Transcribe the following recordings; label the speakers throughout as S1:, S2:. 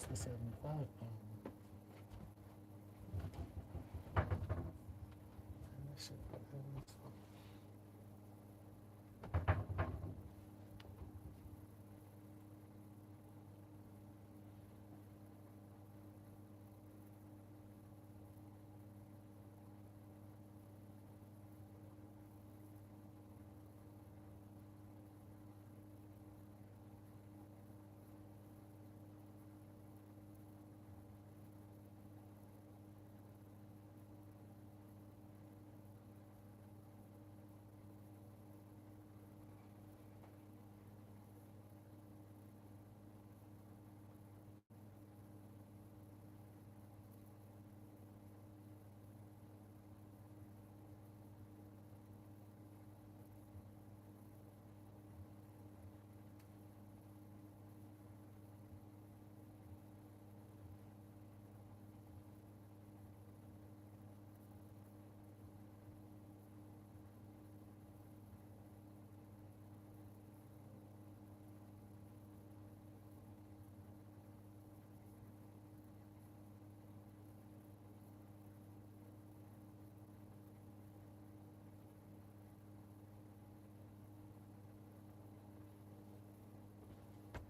S1: for 75 pounds. That shit was heavy as fuck.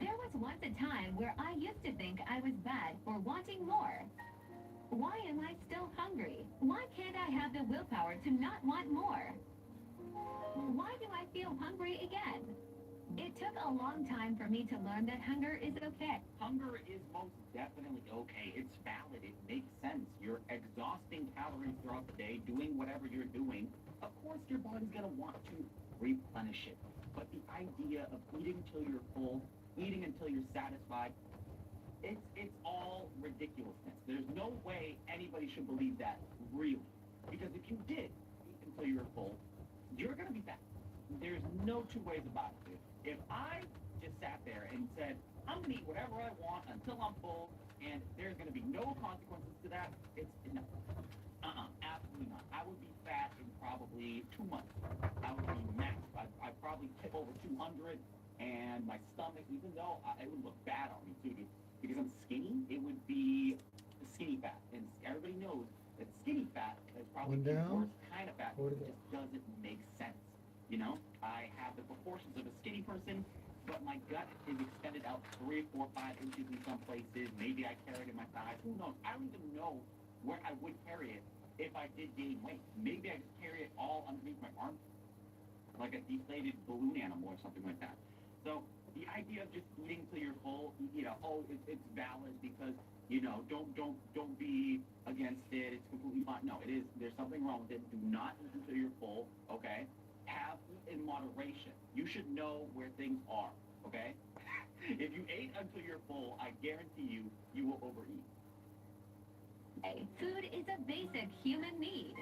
S2: There was once a time where I used to think I was bad for wanting more. Why am I still hungry? Why can't I have the willpower to not want more? Why do I feel hungry again? It took a long time for me to learn that hunger is okay.
S3: Hunger is most definitely okay. It's valid. It makes sense. You're exhausting calories throughout the day, doing whatever you're doing. Of course, your body's going to want to replenish it. But the idea of eating till you're full, eating until you're satisfied, it's all ridiculousness. There's no way anybody should believe that, really. Because if you did eat until you're full, you're going to be fat. There's no two ways about it, dude. If I just sat there and said, I'm going to eat whatever I want until I'm full, and there's going to be no consequences to that, it's no. Absolutely not. I would be fat in probably 2 months. I would be maxed. I'd probably tip over 200, and my stomach, even though it would look bad on me too, dude, because I'm skinny, it would be skinny fat. And everybody knows that skinny fat is probably
S1: One
S3: the
S1: down,
S3: worst kind of fat.
S1: 40
S3: It just doesn't make sense. You know, I have the proportions of a skinny person, but my gut is extended out 3, 4, 5 inches in some places. Maybe I carry it in my thighs. Who knows? I don't even know where I would carry it if I did gain weight. Maybe I just carry it all underneath my arm, like a deflated balloon animal or something like that. So the idea of just eating till you're full, it's valid because don't be against it. It's completely fine. No, it is. There's something wrong with it. Do not eat until you're full. Okay. Have eat in moderation. You should know where things are. Okay. If you ate until you're full, I guarantee you will overeat.
S2: Food is a basic human need.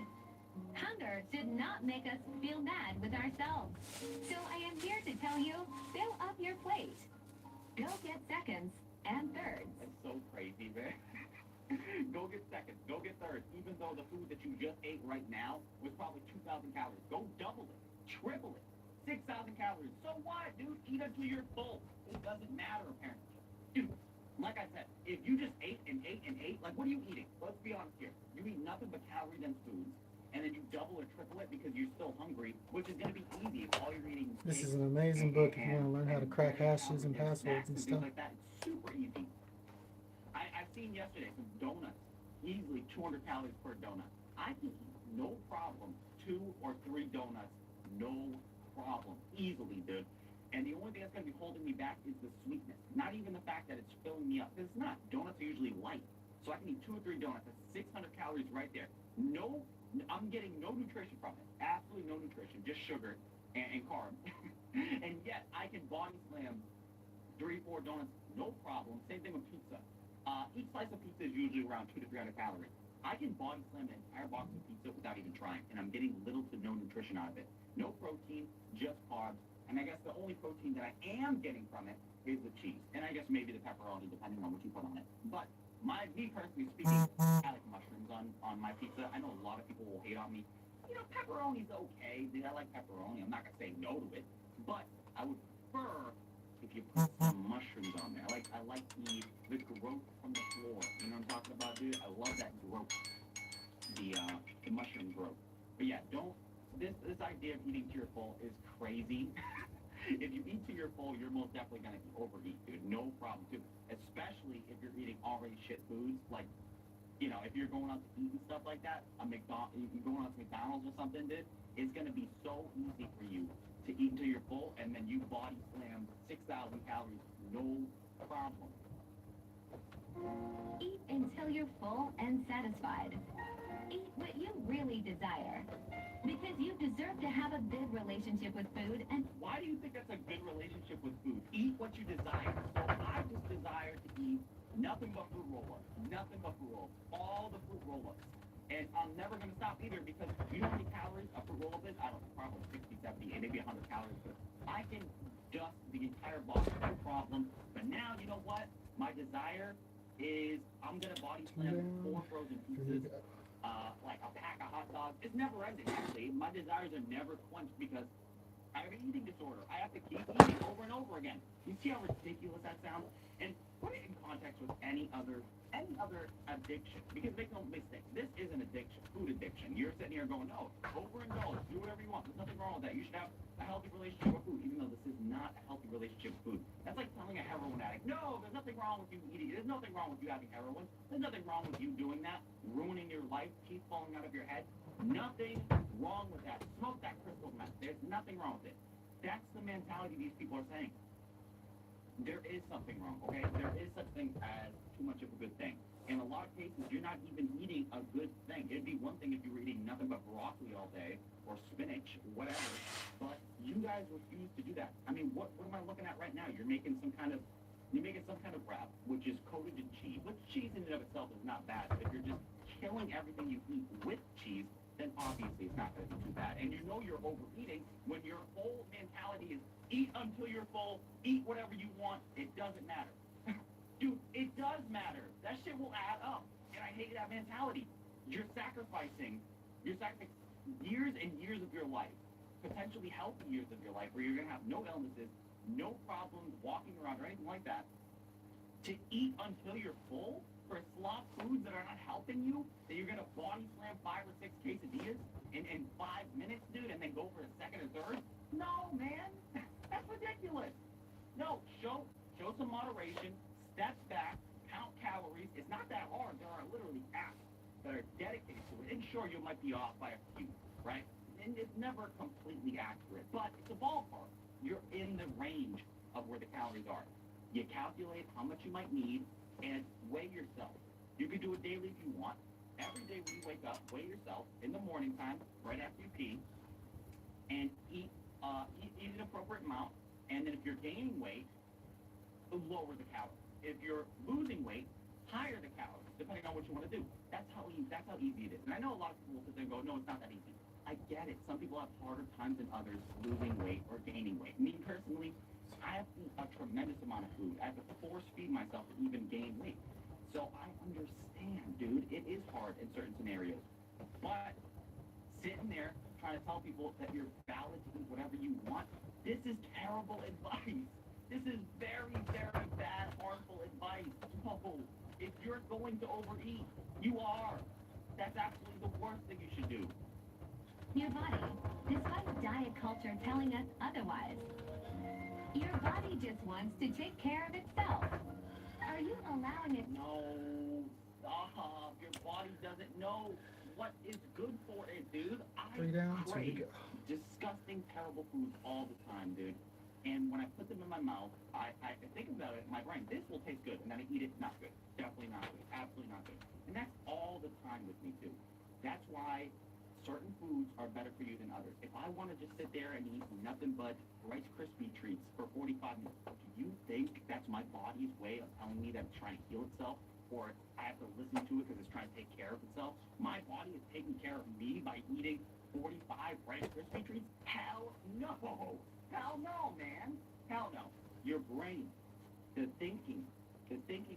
S2: Hunger should not make us feel mad with ourselves. So I am here to tell you, fill up your plate. Go get seconds and thirds.
S3: That's so crazy, man. Go get seconds. Go get thirds. Even though the food that you just ate right now was probably 2,000 calories. Go double it. Triple it. 6,000 calories. So what, dude? Eat until you're full. It doesn't matter, apparently. Dude, like I said, if you just ate and ate and ate, like, what are you eating? Let's be honest here. You eat nothing but calorie-dense foods, and then you double or triple it because you're still hungry, which is going to be easy if all you're eating is
S1: this
S3: steak
S1: is an amazing book if you want to learn how to crack
S3: very
S1: hashes and
S3: calorie-dense
S1: passwords
S3: snacks
S1: and
S3: and things
S1: stuff.
S3: like that. It's super easy. I've seen yesterday some donuts, easily 200 calories per donut. I can eat, no problem, 2 or 3 donuts, no problem, easily, dude. And the only thing that's going to be holding me back is the sweetness. Not even the fact that it's filling me up. Because it's not. Donuts are usually light. So I can eat 2 or 3 donuts. That's 600 calories right there. No, I'm getting no nutrition from it. Absolutely no nutrition. Just sugar and carbs. And yet I can body slam 3, 4 donuts, no problem. Same thing with pizza. Each slice of pizza is usually around 200 to 300 calories. I can body slam an entire box of pizza without even trying, and I'm getting little to no nutrition out of it. No protein, just carbs. And I guess the only protein that I am getting from it is the cheese. And I guess maybe the pepperoni, depending on what you put on it. But me personally speaking, I like mushrooms on my pizza. I know a lot of people will hate on me. Pepperoni's okay. I like pepperoni. I'm not going to say no to it. But I would prefer, if you put some mushrooms on there. I like the growth from the floor. You know what I'm talking about, dude? I love that growth. The mushroom growth. But yeah, don't this idea of eating to your full is crazy. If you eat to your full, you're most definitely gonna overeat, dude. No problem, too. Especially if you're eating already shit foods, like, you know, if you're going out to eat and stuff like that, you're going out to McDonald's or something, dude, it's gonna be so easy for you to eat until you're full, and then you body slam 6,000 calories, no problem.
S2: Eat until you're full and satisfied. Eat what you really desire. Because you deserve to have a good relationship with food, and
S3: Why do you think that's a good relationship with food? Eat what you desire. So I just desire to eat nothing but fruit roll-ups. Nothing but fruit roll-ups. All the fruit roll-ups. And I'm never going to stop either because you know how many calories a fruit roll-up is? I don't know, probably 60, 70, maybe 100 calories. But I can dust the entire box, no problem. But now, you know what? My desire is I'm going to body slam 4 frozen pizzas. Like a pack of hot dogs. It's never ending, actually. My desires are never quenched because I have an eating disorder. I have to keep eating over and over again. You see how ridiculous that sounds? And put it in context with any other addiction. Because make no mistake, this is an addiction, food addiction. You're sitting here going, no, overindulge, do whatever you want. There's nothing wrong with that. You should have a healthy relationship with food, even though this is not a healthy relationship with food. That's like telling a heroin addict, no, there's nothing wrong with you eating. There's nothing wrong with you having heroin. There's nothing wrong with you doing that, ruining your life, teeth falling out of your head. Nothing wrong with that. Smoke that crystal meth. There's nothing wrong with it. That's the mentality these people are saying. There is something wrong, okay? There is such thing as too much of a good thing. In a lot of cases, you're not even eating a good thing. It'd be one thing if you were eating nothing but broccoli all day, or spinach, whatever, but you guys refuse to do that. I mean, what am I looking at right now? You're making some kind of wrap, which is coated in cheese, which cheese in and of itself is not bad, but if you're just killing everything you eat with cheese, then obviously it's not going to be too bad. And you know you're overeating when your whole mentality is eat until you're full, eat whatever you want, it doesn't matter. Dude, it does matter. That shit will add up. And I hate that mentality. You're sacrificing years and years of your life, potentially healthy years of your life, where you're going to have no illnesses, no problems walking around or anything like that, to eat until you're full for slop foods that are not helping you, that you're going to body slam 5 or 6 quesadillas in 5 minutes, dude, and then go for a second or third? No, man. That's ridiculous. No, show some moderation, step back, count calories. It's not that hard. There are literally apps that are dedicated to it. And sure, you might be off by a few, right? And it's never completely accurate, but it's a ballpark. You're in the range of where the calories are. You calculate how much you might need and weigh yourself. You can do it daily if you want. Every day when you wake up, weigh yourself in the morning time, right after you pee, and eat an appropriate amount. And then if you're gaining weight, lower the calories. If you're losing weight, higher the calories, depending on what you want to do. That's how easy it is. And I know a lot of people will sit there and go, no, it's not that easy. I get it. Some people have harder times than others losing weight or gaining weight. Me personally, I have to eat a tremendous amount of food. I have to force feed myself to even gain weight. So I understand, dude. It is hard in certain scenarios. But sitting there trying to tell people that you're valid to eat whatever you want, this is terrible advice. This is very, very bad, harmful advice. No, if you're going to overeat, you are. That's absolutely the worst thing you should do.
S2: your body, despite diet culture telling us otherwise. Your body just wants to take care of itself. Are you allowing it?
S3: No, stop. Your body doesn't know what is good for it, dude. I
S1: 3 down, 2 to
S3: crave
S1: go.
S3: disgusting, terrible foods all the time, dude. And when I put them in my mouth, I think about it in my brain, this will taste good. And then I eat it, not good. Definitely not good. Absolutely not good. And that's all the time with me, too. That's why certain foods are better for you than others. If I want to just sit there and eat nothing but Rice Krispie treats for 45 minutes, do you think that's my body's way of telling me that it's trying to heal itself? Or I have to listen to it because it's trying to take care of itself? My body is taking care of me by eating 45 Rice Krispie treats? Hell no! Hell no, man! Hell no. Your brain, the thinking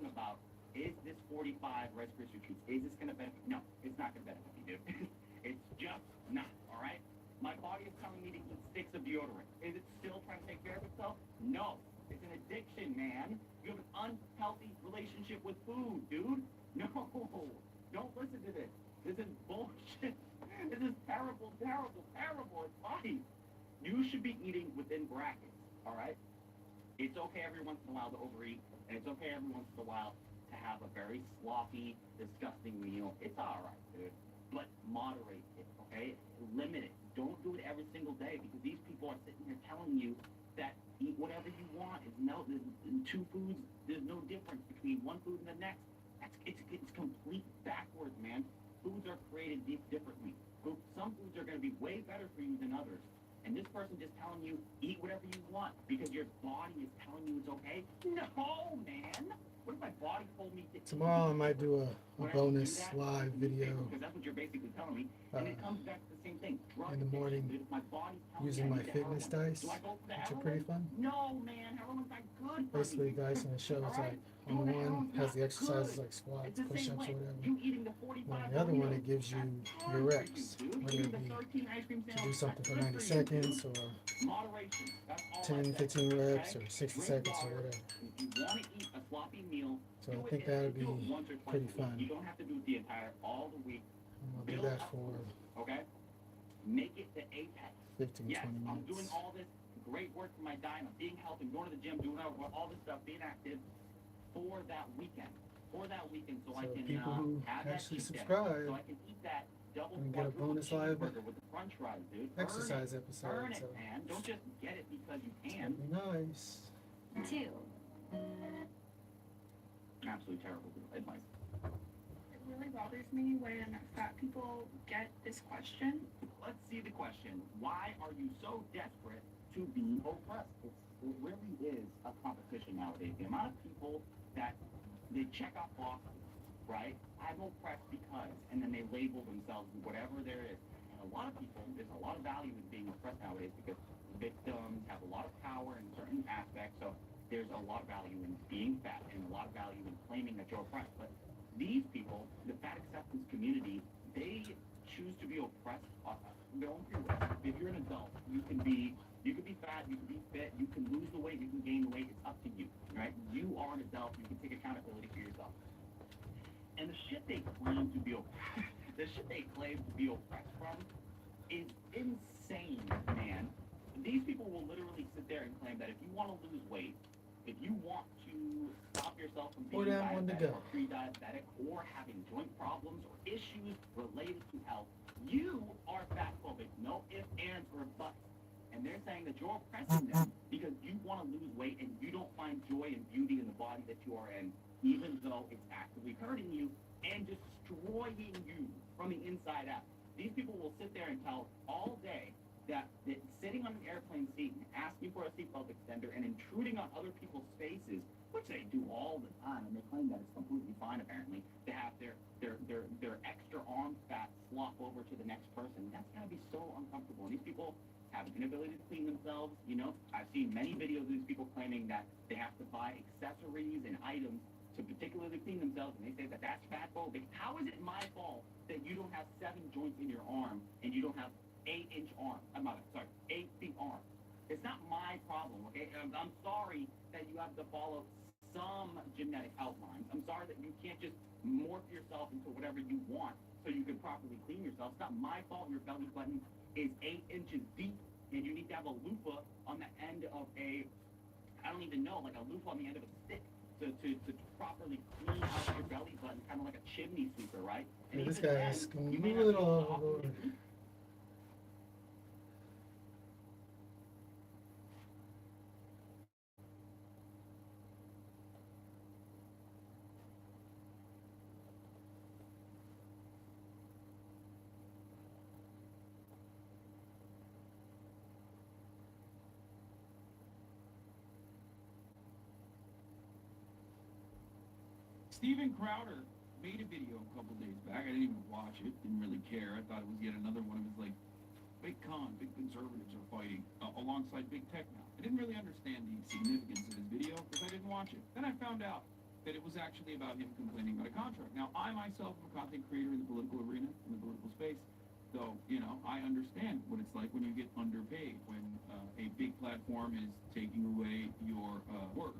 S3: about, is this 45 Rice Krispie treats, is this going to benefit? No, it's not going to benefit me, dude. It's just not, all right? My body is telling me to eat sticks of deodorant. Is it still trying to take care of itself? No. It's an addiction. man. You have an unhealthy relationship with food, dude. No, don't listen to this. This is bullshit. This is terrible, terrible, terrible advice. You should be eating within brackets, all right? It's okay every once in a while to overeat, and it's okay every once in a while to have a very sloppy, disgusting meal. It's all right, dude. But moderate it, okay? Limit it. Don't do it every single day, because these people are sitting here telling you that eat whatever you want. In two foods, there's no difference between one food and the next. It's complete backwards, man. Foods are created differently. Some foods are going to be way better for you than others. And this person just telling you, eat whatever you want because your body is telling you it's okay? No, man. What if my body told me to
S1: Tomorrow I might do a bonus live video
S3: because that's what you're basically telling me. And it comes back to the same thing.
S1: in the morning using my fitness dice, which are pretty fun.
S3: No, man. Heroin's not good for
S1: Basically,
S3: me.
S1: dice and it shows like on the one has the exercises like squats, push-ups, or whatever. And on the other one, it gives you your reps, whether it be to do something for 90 seconds or 10, 15 reps or 60 seconds or whatever. So I think that would be pretty fun.
S3: You don't have to do it the entire all the week.
S1: I'm gonna do that for
S3: Okay? Make it the apex.
S1: 15,
S3: Yes,
S1: 20
S3: I'm doing
S1: minutes.
S3: all this great work for my diet. I'm being healthy, going to the gym, doing all this stuff, being active for that weekend. So I
S1: So
S3: can
S1: people who
S3: have that
S1: actually
S3: cheat day.
S1: subscribe
S3: So I can eat that double
S1: and get a
S3: quadruple
S1: bonus live
S3: cheeseburger with the french fries, dude.
S1: exercise
S3: Earn
S1: episode.
S3: it,
S1: So
S3: man. Don't just get it because you can.
S1: that'd be nice.
S2: 2.
S3: Absolutely terrible advice.
S4: It really bothers me when fat people get this question.
S3: Let's see the question. Why are you so desperate to be oppressed? It really is a competition nowadays. The amount of people that they check off boxes, right? I'm oppressed because, and then they label themselves whatever there is. And a lot of people, there's a lot of value in being oppressed nowadays because victims have a lot of power in certain aspects. So there's a lot of value in being fat and a lot of value in claiming that you're oppressed. But these people, the fat acceptance community, they choose to be oppressed on their own free will. If you're an adult, you can be fat, you can be fit, you can lose the weight, you can gain the weight. It's up to you, right? You are an adult. You can take accountability for yourself. And the shit they claim to be oppressed from is insane, man. These people will literally sit there and claim that if you want to lose weight, if you want to stop yourself from being diabetic or pre-diabetic or having joint problems or issues related to health, you are fat phobic. No ifs, ands, or buts. And they're saying that you're oppressing them because you want to lose weight and you don't find joy and beauty in the body that you are in, even though it's actively hurting you and destroying you from the inside out. These people will sit there and tell all day that sitting on an airplane seat and asking for a seatbelt extender and intruding on other people's spaces, which they do all the time, and they claim that it's completely fine apparently, to have their extra arm fat slop over to the next person. That's gotta be so uncomfortable. And these people have an inability to clean themselves. You know, I've seen many videos of these people claiming that they have to buy accessories and items to particularly clean themselves, and they say that that's fat phobic. How is it my fault that you don't have 7 joints in your arm and you don't have 8-inch arm? 8 feet arm. It's not my problem, okay? I'm sorry that you have to follow some genetic outlines. I'm sorry that you can't just morph yourself into whatever you want so you can properly clean yourself. It's not my fault your belly button is 8 inches deep and you need to have a loofah on the end of I don't even know, like a loofah on the end of a stick to properly clean out your belly button, kind of like a chimney sweeper, right? And
S1: This
S3: even
S1: guy
S3: then,
S1: is
S3: you may
S1: a
S3: not be
S1: little
S3: able to
S1: overboard.
S5: Steven Crowder made a video a couple days back. I didn't even watch it. Didn't really care. I thought it was yet another one of his, like, big conservatives are fighting alongside big tech now. I didn't really understand the significance of his video because I didn't watch it. Then I found out that it was actually about him complaining about a contract. Now, I myself am a content creator in the political arena, in the political space. So, you know, I understand what it's like when you get underpaid, when a big platform is taking away your work.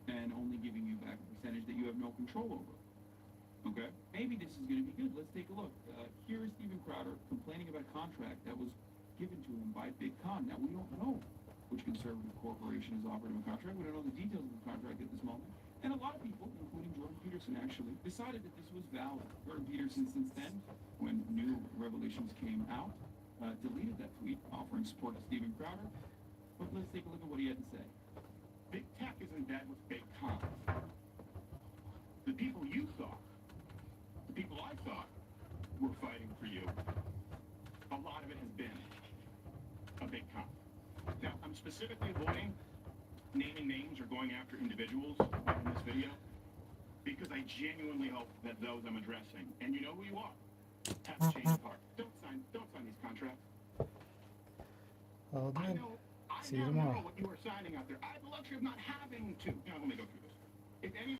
S5: and only giving you back a percentage that you have no control over. Okay? Maybe this is going to be good. Let's take a look. Here is Steven Crowder complaining about a contract that was given to him by Big Con. Now, we don't know which conservative corporation has offered him a contract. We don't know the details of the contract at this moment. And a lot of people, including Jordan Peterson, actually decided that this was valid. Jordan Peterson, since then, when new revelations came out, deleted that tweet offering support to Steven Crowder. But let's take a look at what he had to say.
S3: Big tech is in bed with big con. The people you thought, the people I thought were fighting for you, a lot of it has been a big con. Now, I'm specifically avoiding naming names or going after individuals in this video because I genuinely hope that those I'm addressing, and you know who you are, have to change of heart. Don't sign these contracts.
S1: All
S3: I
S1: done.
S3: know, I
S1: See you
S3: now
S1: tomorrow.
S3: know what you are signing out there. I have the luxury of not having to. Now, let me go through this. If any